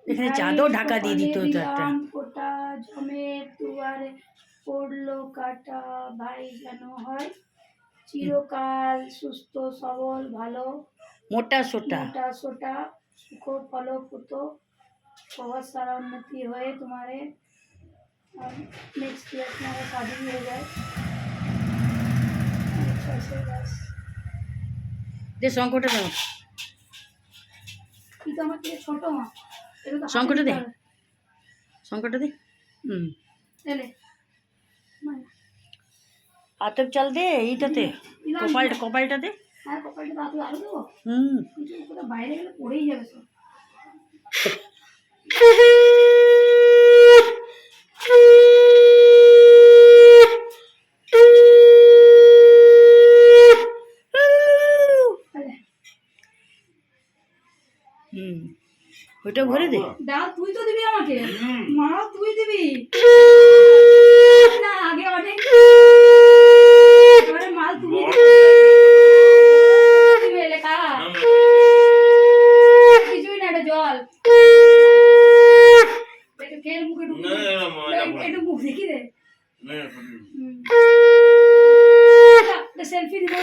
এখানে চাঁদও ঢাকা দিয়ে দিত তো একটা। ফোঁটা জমের দুয়ারে পড়লো কাটা, ভাই যেন হয় চিরকাল সুস্থ সবল ভালো মোটা সোটা সোটা সুখ ফল ফুত बहुत सारा उन्नति हुए तुम्हारे। नेक्स्ट ईयर तुम्हारा शादी भी हो जाए। अच्छा से बस দে শঙ্করটা দাও, ये तो हमारे छोटो माँ ये तो শঙ্করটা দে, শঙ্করটা দে। ले ले আতপ চাল দে এইটাতে, কপালটা কপালটা দে। হ্যাঁ কপালটা দাঁত আরো দেবো। কিছু কোথাও বাইরে গেলে পড়েই যাবে সব। ওইটা ভরে দে। দাও তুই তো দিবি আমাকে, মা তুই দিবি না আগে অনেক এবারে মাল তুমি দিবে লেখা কিছুই না, এটা জল একটু খেল মুখে ঢুকে একটু মুখ দেখি রে সেলফি দিবো।